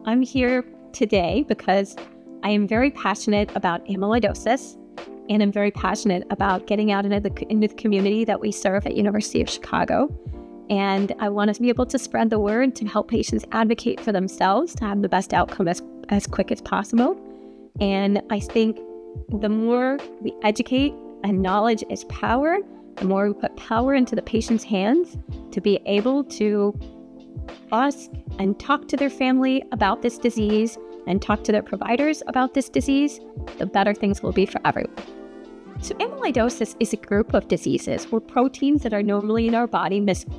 I'm here today because I am very passionate about amyloidosis, and I'm very passionate about getting out into the community that we serve at University of Chicago. And I want to be able to spread the word to help patients advocate for themselves to have the best outcome as quick as possible. And I think the more we educate, and knowledge is power, the more we put power into the patient's hands to be able to ask and talk to their family about this disease and talk to their providers about this disease, the better things will be for everyone. So amyloidosis is a group of diseases where proteins that are normally in our body misfold.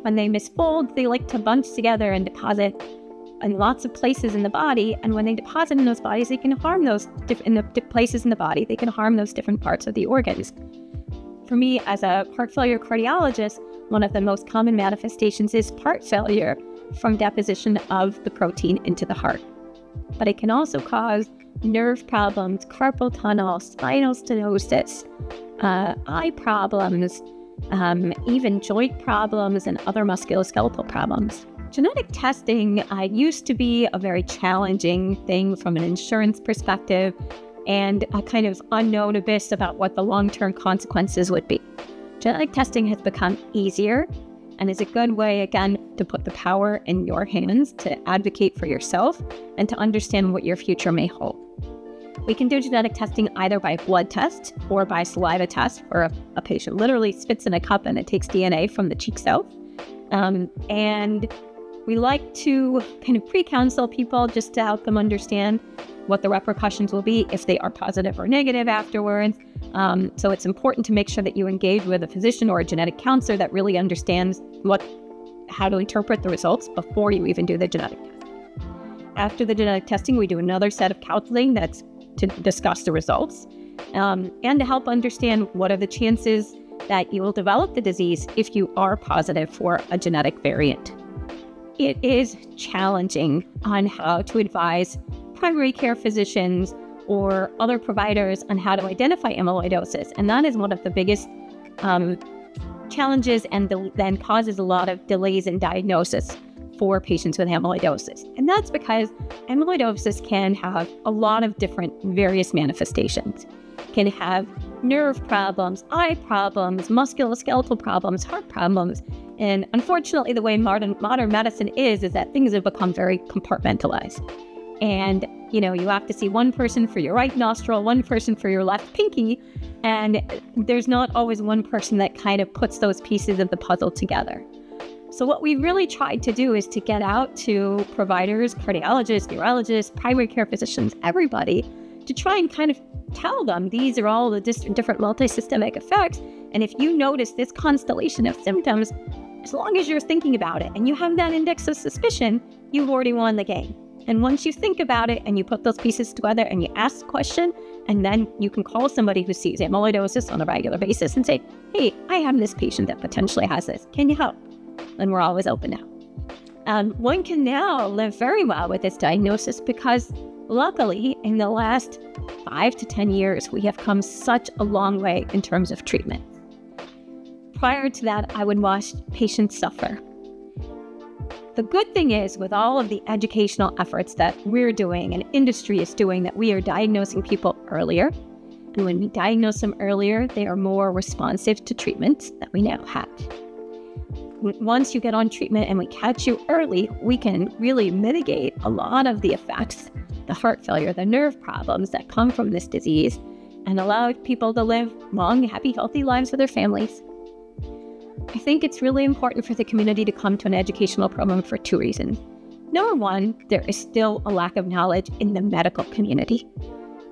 When they misfold, they like to bunch together and deposit in lots of places in the body. And when they deposit in those bodies, they can harm those places in the body. They can harm those different parts of the organs. For me, as a heart failure cardiologist, one of the most common manifestations is heart failure from deposition of the protein into the heart. But it can also cause nerve problems, carpal tunnel, spinal stenosis, eye problems, even joint problems and other musculoskeletal problems. Genetic testing used to be a very challenging thing from an insurance perspective and a kind of unknown abyss about what the long-term consequences would be. Genetic testing has become easier and is a good way, again, to put the power in your hands to advocate for yourself and to understand what your future may hold. We can do genetic testing either by blood test or by saliva test, where a patient literally spits in a cup and it takes DNA from the cheek cell. And we like to kind of pre-counsel people just to help them understand what the repercussions will be if they are positive or negative afterwards. So it's important to make sure that you engage with a physician or a genetic counselor that really understands how to interpret the results before you even do the genetic test. After the genetic testing, we do another set of counseling that's to discuss the results and to help understand what are the chances that you will develop the disease if you are positive for a genetic variant. It is challenging on how to advise primary care physicians or other providers on how to identify amyloidosis. And that is one of the biggest challenges and then causes a lot of delays in diagnosis for patients with amyloidosis. And that's because amyloidosis can have a lot of different various manifestations. It can have nerve problems, eye problems, musculoskeletal problems, heart problems. And unfortunately, the way modern medicine is that things have become very compartmentalized. And, you have to see one person for your right nostril, one person for your left pinky, and there's not always one person that kind of puts those pieces of the puzzle together. So what we really tried to do is to get out to providers, cardiologists, neurologists, primary care physicians, everybody, to try and kind of tell them these are all the different multisystemic effects. And if you notice this constellation of symptoms, as long as you're thinking about it and you have that index of suspicion, you've already won the game. And once you think about it and you put those pieces together and you ask the question, and then you can call somebody who sees amyloidosis on a regular basis and say, hey, I have this patient that potentially has this. Can you help? And we're always open now. One can now live very well with this diagnosis because luckily in the last 5 to 10 years, we have come such a long way in terms of treatment. Prior to that, I would watch patients suffer. The good thing is, with all of the educational efforts that we're doing and industry is doing, that we are diagnosing people earlier. And when we diagnose them earlier, they are more responsive to treatments that we now have. Once you get on treatment and we catch you early, we can really mitigate a lot of the effects, the heart failure, the nerve problems that come from this disease, and allow people to live long, happy, healthy lives with their families. I think it's really important for the community to come to an educational program for 2 reasons. Number one, there is still a lack of knowledge in the medical community.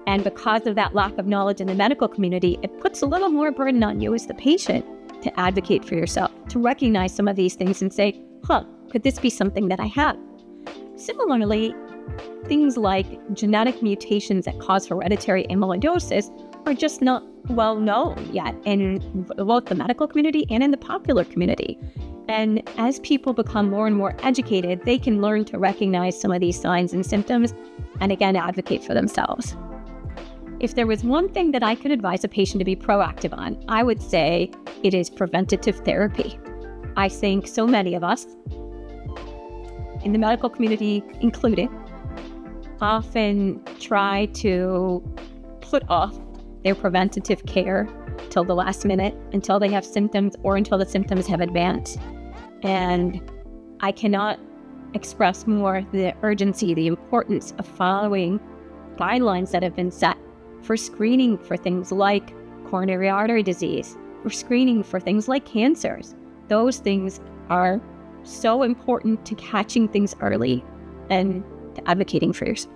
And because of that lack of knowledge in the medical community, it puts a little more burden on you as the patient to advocate for yourself, to recognize some of these things and say, could this be something that I have? Similarly, things like genetic mutations that cause hereditary amyloidosis are just not well known yet in both the medical community and in the popular community. And as people become more and more educated, they can learn to recognize some of these signs and symptoms and again, advocate for themselves. If there was one thing that I could advise a patient to be proactive on, I would say it is preventative therapy. I think so many of us in the medical community included, often try to put off their preventative care till the last minute, until they have symptoms or until the symptoms have advanced. And I cannot express more the urgency, the importance of following guidelines that have been set for screening for things like coronary artery disease, for screening for things like cancers. Those things are so important to catching things early and to advocating for yourself.